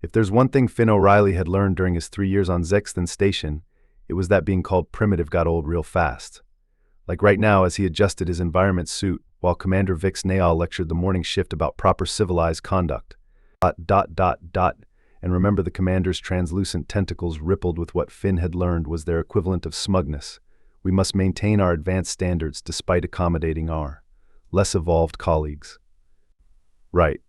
If there's one thing Finn O'Reilly had learned during his 3 years on Zyx'than Station, it was that being called primitive got old real fast. Like right now as he adjusted his environment suit, while Commander Vix Nayal lectured the morning shift about proper civilized conduct. And remember, the commander's translucent tentacles rippled with what Finn had learned was their equivalent of smugness. We must maintain our advanced standards despite accommodating our less evolved colleagues. Right.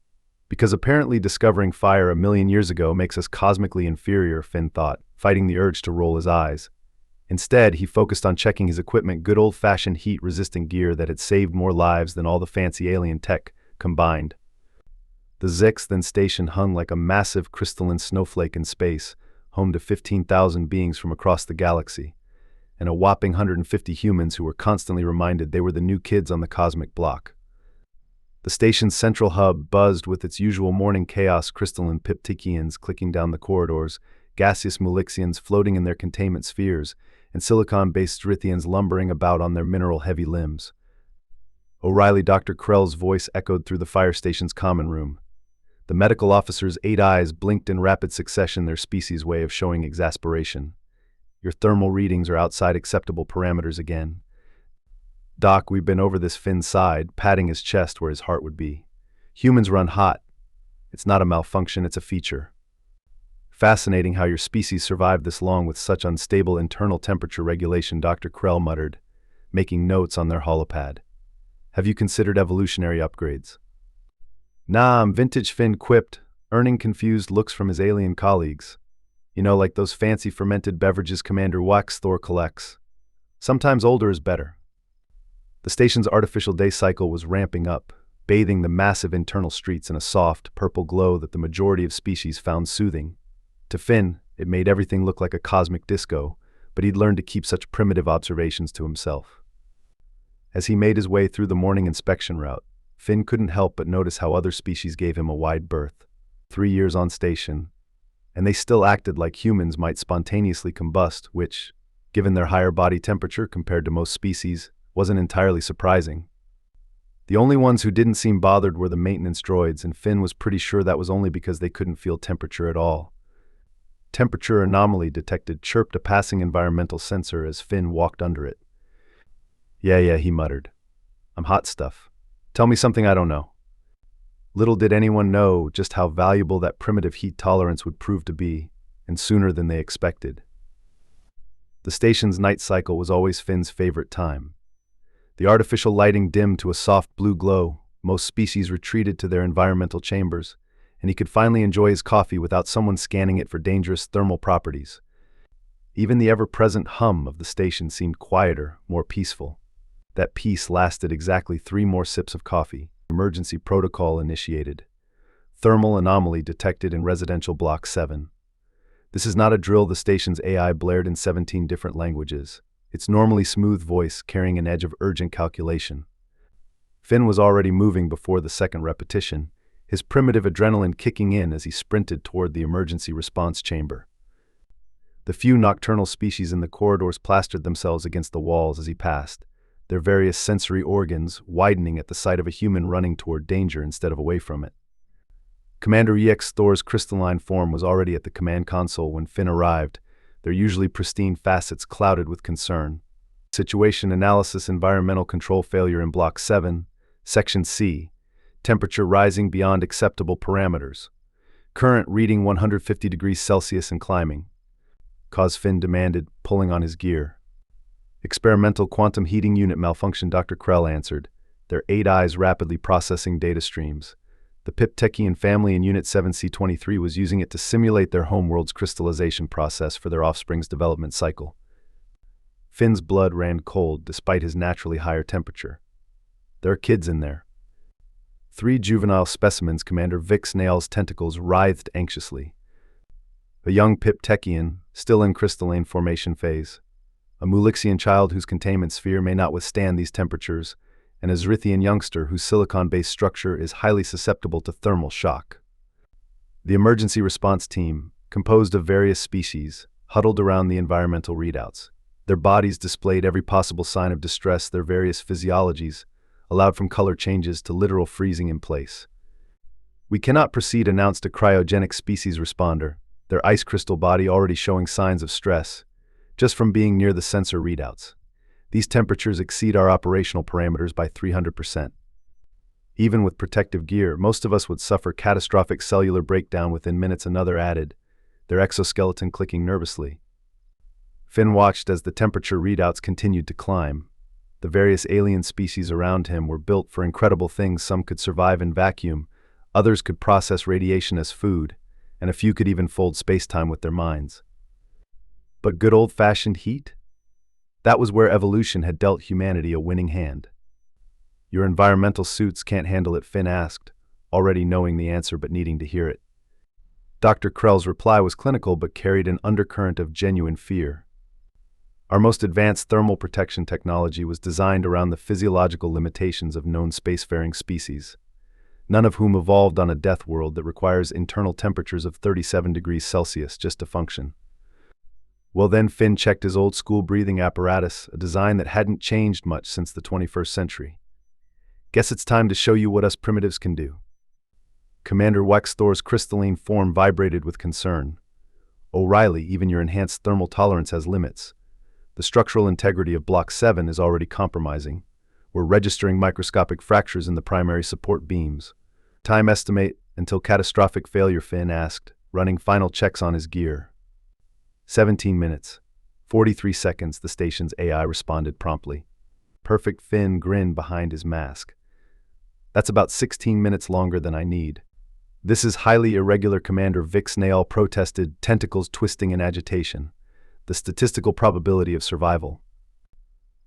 Because apparently discovering fire 1,000,000 years ago makes us cosmically inferior, Finn thought, fighting the urge to roll his eyes. Instead, he focused on checking his equipment, good old-fashioned heat-resistant gear that had saved more lives than all the fancy alien tech combined. The Zyx'than Station hung like a massive crystalline snowflake in space, home to 15,000 beings from across the galaxy, and a whopping 150 humans who were constantly reminded they were the new kids on the cosmic block. The station's central hub buzzed with its usual morning chaos, crystalline Piptikians clicking down the corridors, gaseous Mulixians floating in their containment spheres, and silicon-based Zyx'thians lumbering about on their mineral-heavy limbs. O'Reilly Dr. Krell's voice echoed through the fire station's common room. The medical officer's 8 eyes blinked in rapid succession, their species' way of showing exasperation. Your thermal readings are outside acceptable parameters again. Doc, we've been over this, Finn sighed, patting his chest where his heart would be. Humans run hot. It's not a malfunction, it's a feature. Fascinating how your species survived this long with such unstable internal temperature regulation, Dr. Krell muttered, making notes on their holopad. Have you considered evolutionary upgrades? Nah, I'm vintage, Finn quipped, earning confused looks from his alien colleagues. You know, like those fancy fermented beverages Commander Waxthor collects. Sometimes older is better. The station's artificial day cycle was ramping up, bathing the massive internal streets in a soft, purple glow that the majority of species found soothing. To Finn, it made everything look like a cosmic disco, but he'd learned to keep such primitive observations to himself. As he made his way through the morning inspection route, Finn couldn't help but notice how other species gave him a wide berth. 3 years on station, and they still acted like humans might spontaneously combust, which, given their higher body temperature compared to most species, wasn't entirely surprising. The only ones who didn't seem bothered were the maintenance droids, and Finn was pretty sure that was only because they couldn't feel temperature at all. Temperature anomaly detected, chirped a passing environmental sensor as Finn walked under it. Yeah, he muttered. I'm hot stuff. Tell me something I don't know. Little did anyone know just how valuable that primitive heat tolerance would prove to be, and sooner than they expected. The station's night cycle was always Finn's favorite time. The artificial lighting dimmed to a soft blue glow, most species retreated to their environmental chambers, and he could finally enjoy his coffee without someone scanning it for dangerous thermal properties. Even the ever-present hum of the station seemed quieter, more peaceful. That peace lasted exactly 3 more sips of coffee. Emergency protocol initiated. Thermal anomaly detected in residential block 7. This is not a drill, the station's AI blared in 17 different languages, its normally smooth voice carrying an edge of urgent calculation. Finn was already moving before the second repetition, his primitive adrenaline kicking in as he sprinted toward the emergency response chamber. The few nocturnal species in the corridors plastered themselves against the walls as he passed, their various sensory organs widening at the sight of a human running toward danger instead of away from it. Commander EX Thor's crystalline form was already at the command console when Finn arrived, their usually pristine facets clouded with concern. Situation analysis, environmental control failure in Block 7, Section C. Temperature rising beyond acceptable parameters. Current reading 150 degrees Celsius and climbing. Cause, Finn demanded, pulling on his gear. Experimental quantum heating unit malfunction, Dr. Krell answered, their 8 eyes rapidly processing data streams. The Piptekian family in Unit 7C23 was using it to simulate their homeworld's crystallization process for their offspring's development cycle. Finn's blood ran cold despite his naturally higher temperature. There are kids in there. 3 juvenile specimens, Commander Vix Nayal's tentacles writhed anxiously. A young Piptekian, still in crystalline formation phase. A Mulixian child whose containment sphere may not withstand these temperatures, and a Zyx'than youngster whose silicon-based structure is highly susceptible to thermal shock. The emergency response team, composed of various species, huddled around the environmental readouts. Their bodies displayed every possible sign of distress, their various physiologies, allowed from color changes to literal freezing in place. "We cannot proceed," announced a cryogenic species responder, their ice crystal body already showing signs of stress, just from being near the sensor readouts. These temperatures exceed our operational parameters by 300%. Even with protective gear, most of us would suffer catastrophic cellular breakdown within minutes, another added, their exoskeleton clicking nervously. Finn watched as the temperature readouts continued to climb. The various alien species around him were built for incredible things. Some could survive in vacuum, others could process radiation as food, and a few could even fold space-time with their minds. But good old-fashioned heat? That was where evolution had dealt humanity a winning hand. "Your environmental suits can't handle it," Finn asked, already knowing the answer but needing to hear it. Dr. Krell's reply was clinical but carried an undercurrent of genuine fear. "Our most advanced thermal protection technology was designed around the physiological limitations of known spacefaring species, none of whom evolved on a death world that requires internal temperatures of 37 degrees Celsius just to function." Well then, Finn checked his old-school breathing apparatus, a design that hadn't changed much since the 21st century. "Guess it's time to show you what us primitives can do." Commander Wexthor's crystalline form vibrated with concern. "O'Reilly, even your enhanced thermal tolerance has limits. The structural integrity of Block 7 is already compromising. We're registering microscopic fractures in the primary support beams." "Time estimate until catastrophic failure?" Finn asked, running final checks on his gear. 17 minutes. 43 seconds, the station's AI responded promptly. Perfect. Finn grinned behind his mask. "That's about 16 minutes longer than I need." "This is highly irregular," Commander Zyx'than protested, tentacles twisting in agitation. "The statistical probability of survival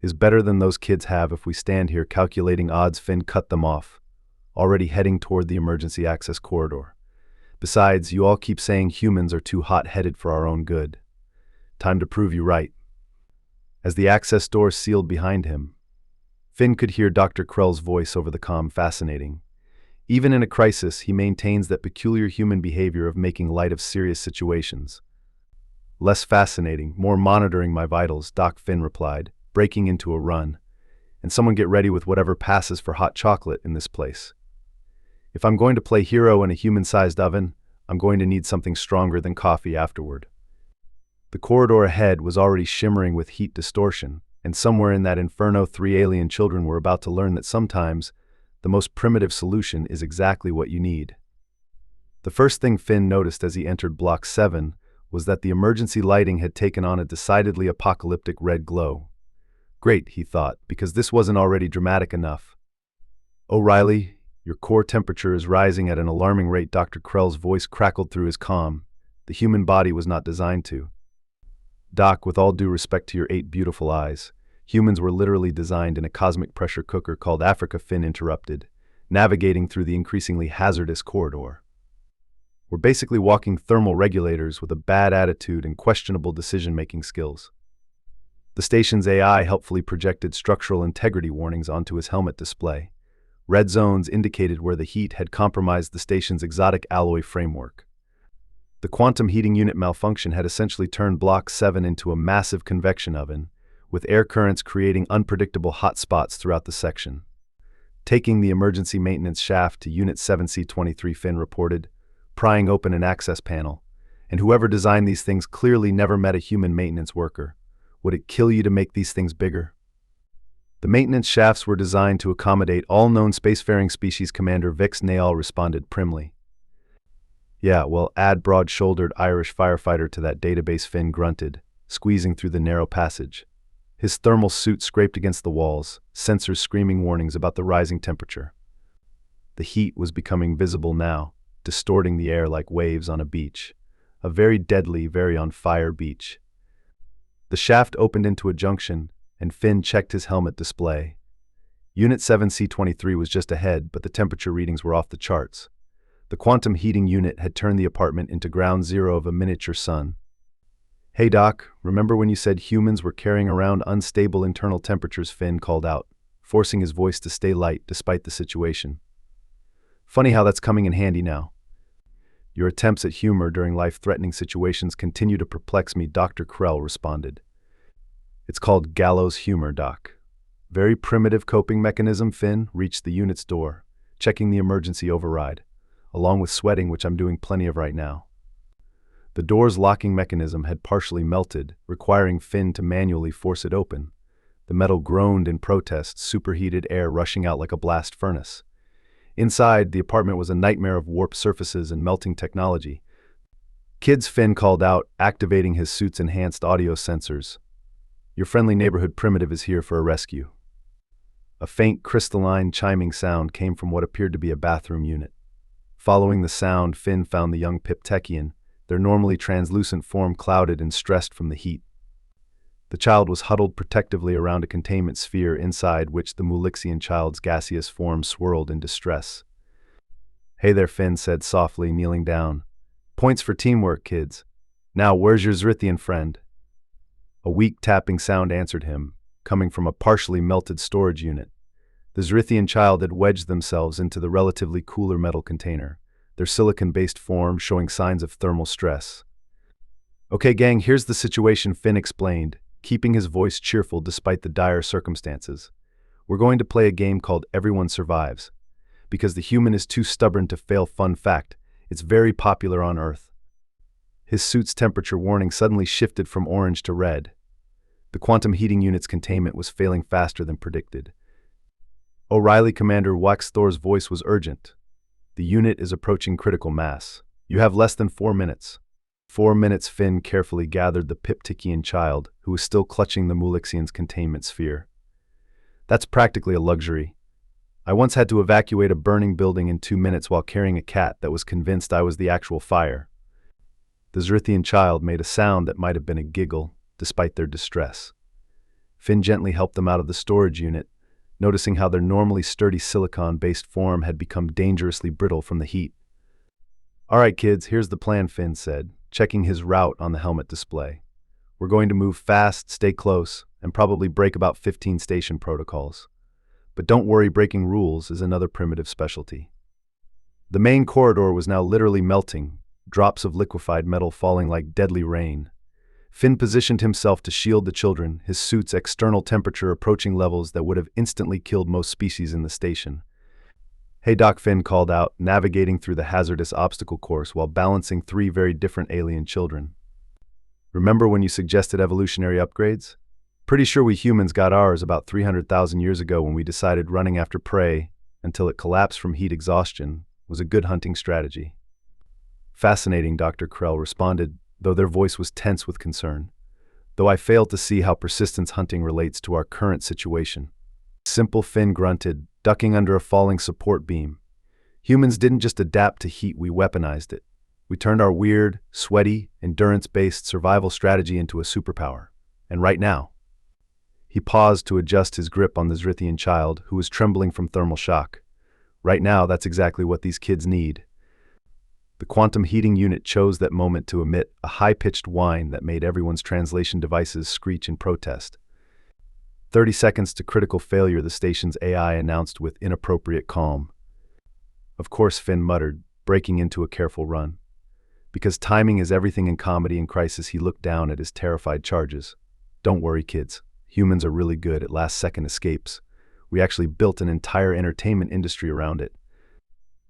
is better than those kids have if we stand here calculating odds." Finn cut them off, already heading toward the emergency access corridor. "Besides, you all keep saying humans are too hot-headed for our own good. Time to prove you right." As the access door sealed behind him, Finn could hear Dr. Krell's voice over the comm. "Fascinating. Even in a crisis, he maintains that peculiar human behavior of making light of serious situations." "Less fascinating, more monitoring my vitals," Doc Finn replied, breaking into a run. "And someone get ready with whatever passes for hot chocolate in this place. If I'm going to play hero in a human-sized oven, I'm going to need something stronger than coffee afterward." The corridor ahead was already shimmering with heat distortion, and somewhere in that inferno 3 alien children were about to learn that sometimes the most primitive solution is exactly what you need. The first thing Finn noticed as he entered Block 7 was that the emergency lighting had taken on a decidedly apocalyptic red glow. Great, he thought, because this wasn't already dramatic enough. "O'Reilly, your core temperature is rising at an alarming rate." Dr. Krell's voice crackled through his comm. The human body was not designed to. "Doc, with all due respect to your 8 beautiful eyes, humans were literally designed in a cosmic pressure cooker called Africa," Finn interrupted, navigating through the increasingly hazardous corridor. "We're basically walking thermal regulators with a bad attitude and questionable decision-making skills." The station's AI helpfully projected structural integrity warnings onto his helmet display. Red zones indicated where the heat had compromised the station's exotic alloy framework. The quantum heating unit malfunction had essentially turned Block 7 into a massive convection oven, with air currents creating unpredictable hot spots throughout the section. "Taking the emergency maintenance shaft to Unit 7C23, Finn reported, prying open an access panel. "And whoever designed these things clearly never met a human maintenance worker. Would it kill you to make these things bigger?" "The maintenance shafts were designed to accommodate all known spacefaring species," Commander Zyx'than responded primly. "Yeah, well, add broad-shouldered Irish Firefighter to that database," Finn grunted, squeezing through the narrow passage. His thermal suit scraped against the walls, sensors screaming warnings about the rising temperature. The heat was becoming visible now, distorting the air like waves on a beach. A very deadly, very on-fire beach. The shaft opened into a junction, and Finn checked his helmet display. Unit 7C23 was just ahead, but the temperature readings were off the charts. The quantum heating unit had turned the apartment into ground zero of a miniature sun. "Hey Doc, remember when you said humans were carrying around unstable internal temperatures?" Finn called out, forcing his voice to stay light despite the situation. "Funny how that's coming in handy now. Your attempts at humor during life-threatening situations continue to perplex me," Dr. Krell responded. "It's called gallows humor, Doc. Very primitive coping mechanism." Finn reached the unit's door, checking the emergency override. along with sweating, which I'm doing plenty of right now. The door's locking mechanism had partially melted, requiring Finn to manually force it open. The metal groaned in protest, superheated air rushing out like a blast furnace. Inside, the apartment was a nightmare of warped surfaces and melting technology. "Kids," Finn called out, activating his suit's enhanced audio sensors. "Your friendly neighborhood primitive is here for a rescue." A faint, crystalline, chiming sound came from what appeared to be a bathroom unit. Following the sound, Finn found the young Piptechian, their normally translucent form clouded and stressed from the heat. The child was huddled protectively around a containment sphere inside which the Mulixian child's gaseous form swirled in distress. "Hey there," Finn said softly, kneeling down. "Points for teamwork, kids. Now, where's your Zyx'than friend?" A weak tapping sound answered him, coming from a partially melted storage unit. The Zyx'than child had wedged themselves into the relatively cooler metal container, their silicon-based form showing signs of thermal stress. "Okay, gang, here's the situation," Finn explained, keeping his voice cheerful despite the dire circumstances. "We're going to play a game called Everyone Survives. Because the human is too stubborn to fail. Fun fact, it's very popular on Earth." His suit's temperature warning suddenly shifted from orange to red. The quantum heating unit's containment was failing faster than predicted. O'Reilly, Commander Waxthor's voice was urgent. "The unit is approaching critical mass. You have less than 4 minutes." 4 minutes. Finn carefully gathered the Piptechian child, who was still clutching the Mulixian's containment sphere. "That's practically a luxury. I once had to evacuate a burning building in 2 minutes while carrying a cat that was convinced I was the actual fire." The Zyx'than child made a sound that might have been a giggle, despite their distress. Finn gently helped them out of the storage unit, noticing how their normally sturdy silicon-based form had become dangerously brittle from the heat. "All right, kids, here's the plan," Finn said, checking his route on the helmet display. "We're going to move fast, stay close, and probably break about 15 station protocols. But don't worry, breaking rules is another primitive specialty." The main corridor was now literally melting, drops of liquefied metal falling like deadly rain. Finn positioned himself to shield the children, his suit's external temperature approaching levels that would have instantly killed most species in the station. "Hey Doc," Finn called out, navigating through the hazardous obstacle course while balancing 3 very different alien children. "Remember when you suggested evolutionary upgrades? Pretty sure we humans got ours about 300,000 years ago when we decided running after prey until it collapsed from heat exhaustion was a good hunting strategy." "Fascinating," Dr. Krell responded, though their voice was tense with concern. "Though I fail to see how persistence hunting relates to our current situation." "Simple," Finn grunted, ducking under a falling support beam. "Humans didn't just adapt to heat, we weaponized it. We turned our weird, sweaty, endurance-based survival strategy into a superpower. And right now—" He paused to adjust his grip on the Zyx'than child, who was trembling from thermal shock. "Right now, that's exactly what these kids need." The quantum heating unit chose that moment to emit a high-pitched whine that made everyone's translation devices screech in protest. 30 seconds to critical failure, the station's AI announced with inappropriate calm. "Of course," Finn muttered, breaking into a careful run. Because timing is everything in comedy and crisis, he looked down at his terrified charges. "Don't worry, kids. Humans are really good at last-second escapes. We actually built an entire entertainment industry around it."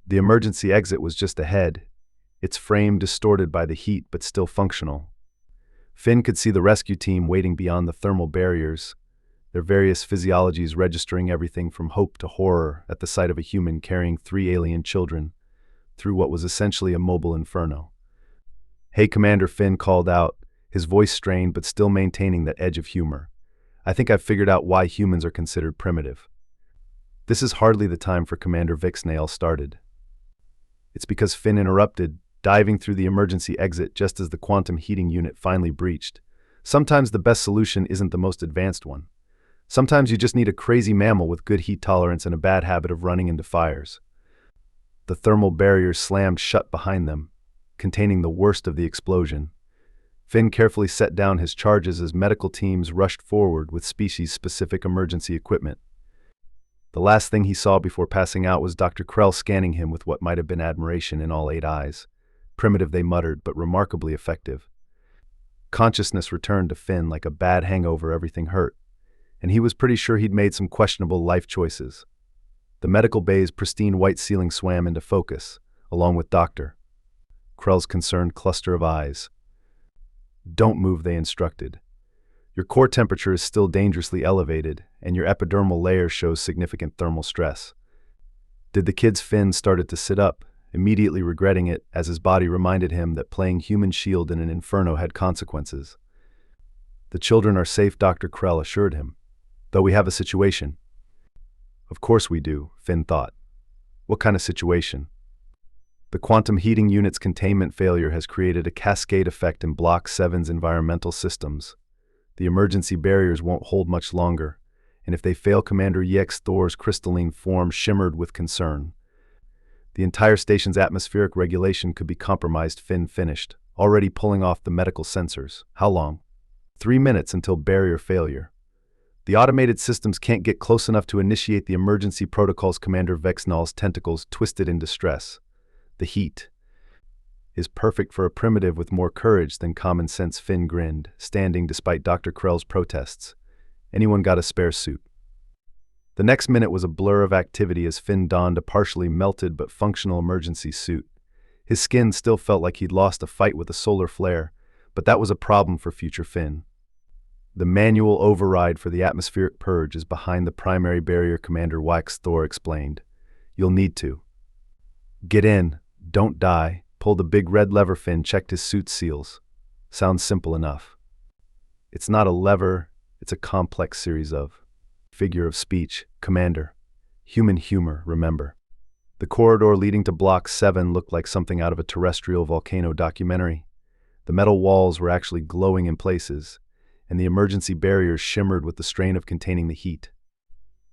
The emergency exit was just ahead, its frame distorted by the heat but still functional. Finn could see the rescue team waiting beyond the thermal barriers, their various physiologies registering everything from hope to horror at the sight of a human carrying 3 alien children through what was essentially a mobile inferno. "Hey, Commander," Finn called out, his voice strained but still maintaining that edge of humor. "I think I've figured out why humans are considered primitive." This is hardly the time for Commander Vixnail started. It's because Finn interrupted, diving through the emergency exit just as the quantum heating unit finally breached. Sometimes the best solution isn't the most advanced one. Sometimes you just need a crazy mammal with good heat tolerance and a bad habit of running into fires. The thermal barriers slammed shut behind them, containing the worst of the explosion. Finn carefully set down his charges as medical teams rushed forward with species-specific emergency equipment. The last thing he saw before passing out was Dr. Krell scanning him with what might have been admiration in all 8 eyes. Primitive, they muttered, but remarkably effective. Consciousness returned to Finn like a bad hangover. Everything hurt, and he was pretty sure he'd made some questionable life choices. The medical bay's pristine white ceiling swam into focus, along with Dr. Krell's concerned cluster of eyes. Don't move, they instructed. Your core temperature is still dangerously elevated, and your epidermal layer shows significant thermal stress. Did the kid's Finn started to sit up, immediately regretting it as his body reminded him that playing human shield in an inferno had consequences. The children are safe, Dr. Krell assured him. Though we have a situation. Of course we do, Finn thought. What kind of situation? The quantum heating unit's containment failure has created a cascade effect in Block 7's environmental systems. The emergency barriers won't hold much longer, and if they fail, Commander Zyx'than's crystalline form shimmered with concern. The entire station's atmospheric regulation could be compromised, Finn finished, already pulling off the medical sensors. How long? 3 minutes until barrier failure. The automated systems can't get close enough to initiate the emergency protocols. Commander Zyx'than's tentacles twisted in distress. The heat is perfect for a primitive with more courage than common sense, Finn grinned, standing despite Dr. Krell's protests. Anyone got a spare suit? The next minute was a blur of activity as Finn donned a partially melted but functional emergency suit. His skin still felt like he'd lost a fight with a solar flare, but that was a problem for future Finn. The manual override for the atmospheric purge is behind the primary barrier, Commander Zyx'than explained. You'll need to get in, don't die, pull the big red lever. Finn checked his suit's seals. Sounds simple enough. It's not a lever, it's a complex series of figure of speech, Commander. Human humor, remember. The corridor leading to Block 7 looked like something out of a terrestrial volcano documentary. The metal walls were actually glowing in places, and the emergency barriers shimmered with the strain of containing the heat.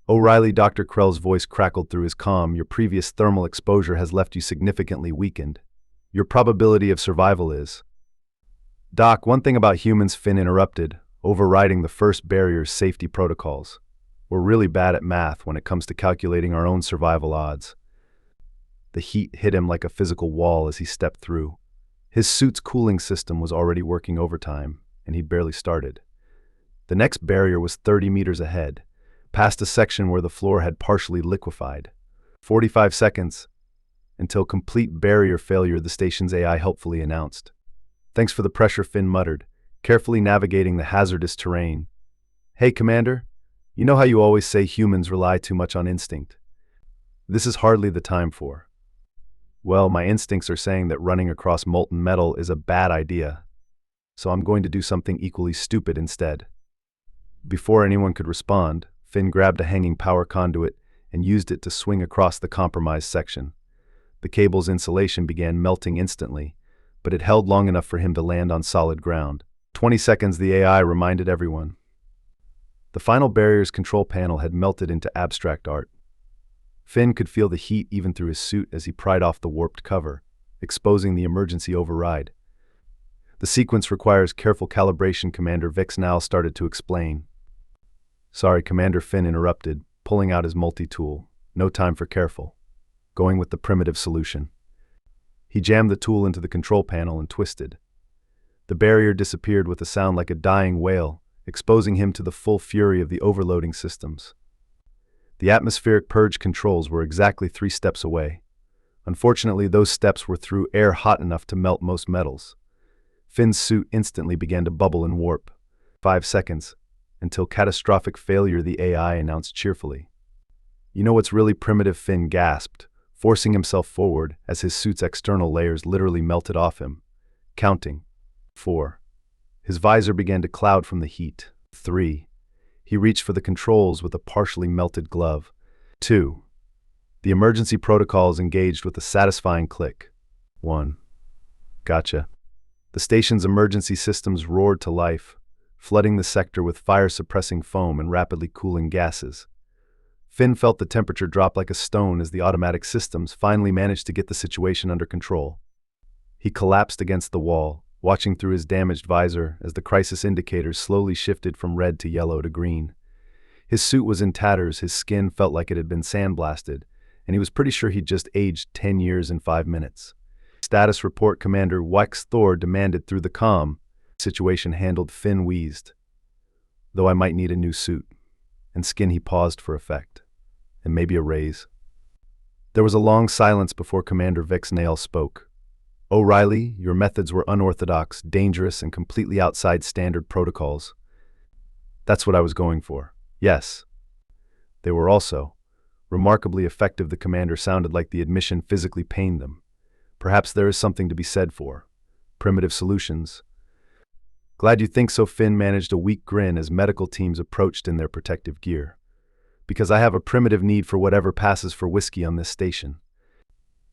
O'Reilly, Dr. Krell's voice crackled through his comm. Your previous thermal exposure has left you significantly weakened. Your probability of survival is... Doc, one thing about humans, Finn interrupted, overriding the first barrier's safety protocols. We're really bad at math when it comes to calculating our own survival odds. The heat hit him like a physical wall as he stepped through. His suit's cooling system was already working overtime, and he'd barely started. The next barrier was 30 meters ahead, past a section where the floor had partially liquefied. 45 seconds until complete barrier failure, the station's AI helpfully announced. Thanks for the pressure, Finn muttered, carefully navigating the hazardous terrain. Hey, Commander, you know how you always say humans rely too much on instinct? This is hardly the time for. Well, my instincts are saying that running across molten metal is a bad idea, so I'm going to do something equally stupid instead. Before anyone could respond, Finn grabbed a hanging power conduit and used it to swing across the compromised section. The cable's insulation began melting instantly, but it held long enough for him to land on solid ground. 20 seconds, the AI reminded everyone. The final barrier's control panel had melted into abstract art. Finn could feel the heat even through his suit as he pried off the warped cover, exposing the emergency override. The sequence requires careful calibration, Commander Zyx'than started to explain. Sorry, Commander, Finn interrupted, pulling out his multi-tool. No time for careful. Going with the primitive solution. He jammed the tool into the control panel and twisted. The barrier disappeared with a sound like a dying whale, exposing him to the full fury of the overloading systems. The atmospheric purge controls were exactly 3 steps away. Unfortunately, those steps were through air hot enough to melt most metals. Finn's suit instantly began to bubble and warp. 5 seconds, until catastrophic failure, the AI announced cheerfully. You know what's really primitive? Finn gasped, forcing himself forward as his suit's external layers literally melted off him. Counting. 4. His visor began to cloud from the heat. 3. He reached for the controls with a partially melted glove. 2. The emergency protocols engaged with a satisfying click. 1. Gotcha. The station's emergency systems roared to life, flooding the sector with fire-suppressing foam and rapidly cooling gases. Finn felt the temperature drop like a stone as the automatic systems finally managed to get the situation under control. He collapsed against the wall, watching through his damaged visor as the crisis indicators slowly shifted from red to yellow to green. His suit was in tatters, his skin felt like it had been sandblasted, and he was pretty sure he'd just aged 10 years in 5 minutes. Status report, Commander Zyx'than demanded through the comm. Situation handled, Finn wheezed. Though I might need a new suit. And skin, he paused for effect. And maybe a raise. There was a long silence before Commander Zyx'than spoke. "O'Reilly, your methods were unorthodox, dangerous, and completely outside standard protocols." "That's what I was going for. Yes." "They were also remarkably effective." The commander sounded like the admission physically pained them. "Perhaps there is something to be said for primitive solutions." "Glad you think so." Finn managed a weak grin as medical teams approached in their protective gear. "Because I have a primitive need for whatever passes for whiskey on this station."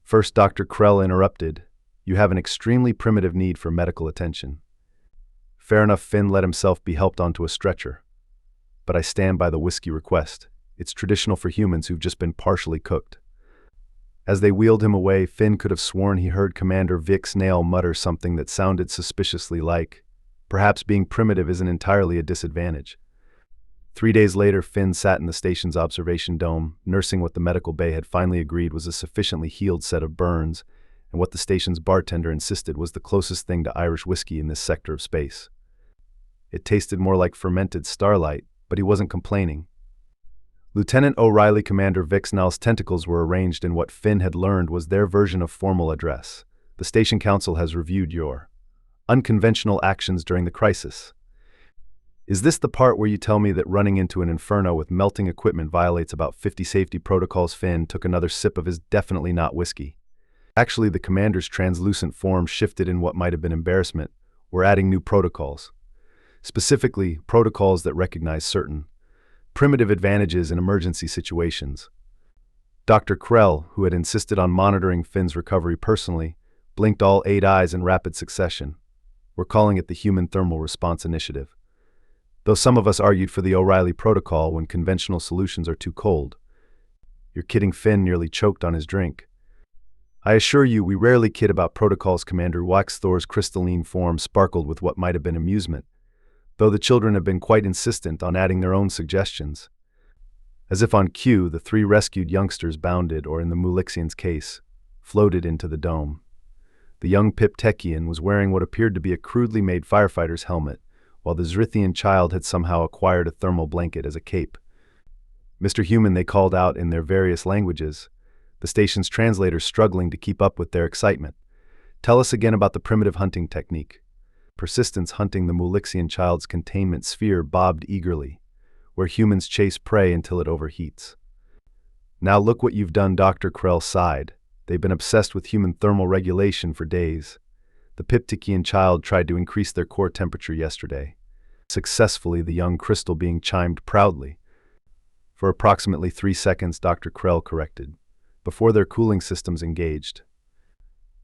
First, Dr. Krell interrupted. "You have an extremely primitive need for medical attention." "Fair enough." Finn let himself be helped onto a stretcher. "But I stand by the whiskey request. It's traditional for humans who've just been partially cooked." As they wheeled him away, Finn could have sworn he heard Commander Zyx'than mutter something that sounded suspiciously like, "Perhaps being primitive isn't entirely a disadvantage." 3 days later, Finn sat in the station's observation dome, nursing what the medical bay had finally agreed was a sufficiently healed set of burns, and what the station's bartender insisted was the closest thing to Irish whiskey in this sector of space. It tasted more like fermented starlight, but he wasn't complaining. Lieutenant O'Reilly, Commander Zyx'than's tentacles were arranged in what Finn had learned was their version of formal address. "The Station Council has reviewed your unconventional actions during the crisis. Is this the part where you tell me that running into an inferno with melting equipment violates about 50 safety protocols?" Finn took another sip of his definitely not whiskey. Actually, the commander's translucent form shifted in what might have been embarrassment. "We're adding new protocols. Specifically, protocols that recognize certain primitive advantages in emergency situations." Dr. Krell, who had insisted on monitoring Finn's recovery personally, blinked all 8 eyes in rapid succession. "We're calling it the Human Thermal Response Initiative. Though some of us argued for the O'Reilly Protocol when conventional solutions are too cold." "You're kidding." Finn nearly choked on his drink. "I assure you, we rarely kid about protocols." Commander Waxthor's crystalline form sparkled with what might have been amusement, though the children have been quite insistent on adding their own suggestions. As if on cue, the 3 rescued youngsters bounded, or in the Mulixian's case, floated into the dome. The young Piptekian was wearing what appeared to be a crudely made firefighter's helmet, while the Zyx'than child had somehow acquired a thermal blanket as a cape. "Mr. Human," they called out in their various languages, the station's translators struggling to keep up with their excitement. "Tell us again about the primitive hunting technique." Persistence hunting. The Mulixian child's containment sphere bobbed eagerly, where humans chase prey until it overheats. "Now look what you've done." Dr. Krell sighed. "They've been obsessed with human thermal regulation for days. The Piptekian child tried to increase their core temperature yesterday. Successfully," the young crystal being chimed proudly. "For approximately 3 seconds," Dr. Krell corrected, "before their cooling systems engaged."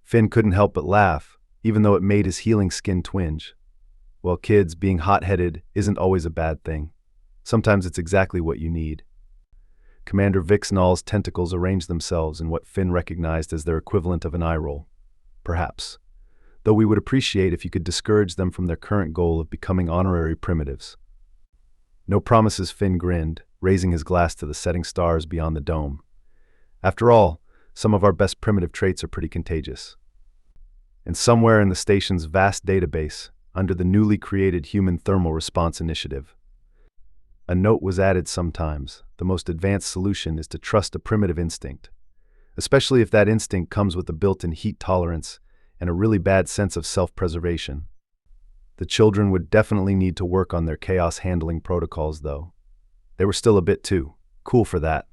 Finn couldn't help but laugh, even though it made his healing skin twinge. Well, kids, being hot-headed isn't always a bad thing. Sometimes it's exactly what you need. Commander Zyx'than's tentacles arranged themselves in what Finn recognized as their equivalent of an eye roll. "Perhaps. Though we would appreciate if you could discourage them from their current goal of becoming honorary primitives." "No promises." Finn grinned, raising his glass to the setting stars beyond the dome. "After all, some of our best primitive traits are pretty contagious." And somewhere in the station's vast database, under the newly created Human Thermal Response Initiative, a note was added: "Sometimes, the most advanced solution is to trust a primitive instinct, especially if that instinct comes with a built-in heat tolerance and a really bad sense of self-preservation." The children would definitely need to work on their chaos handling protocols, though. They were still a bit too cool for that.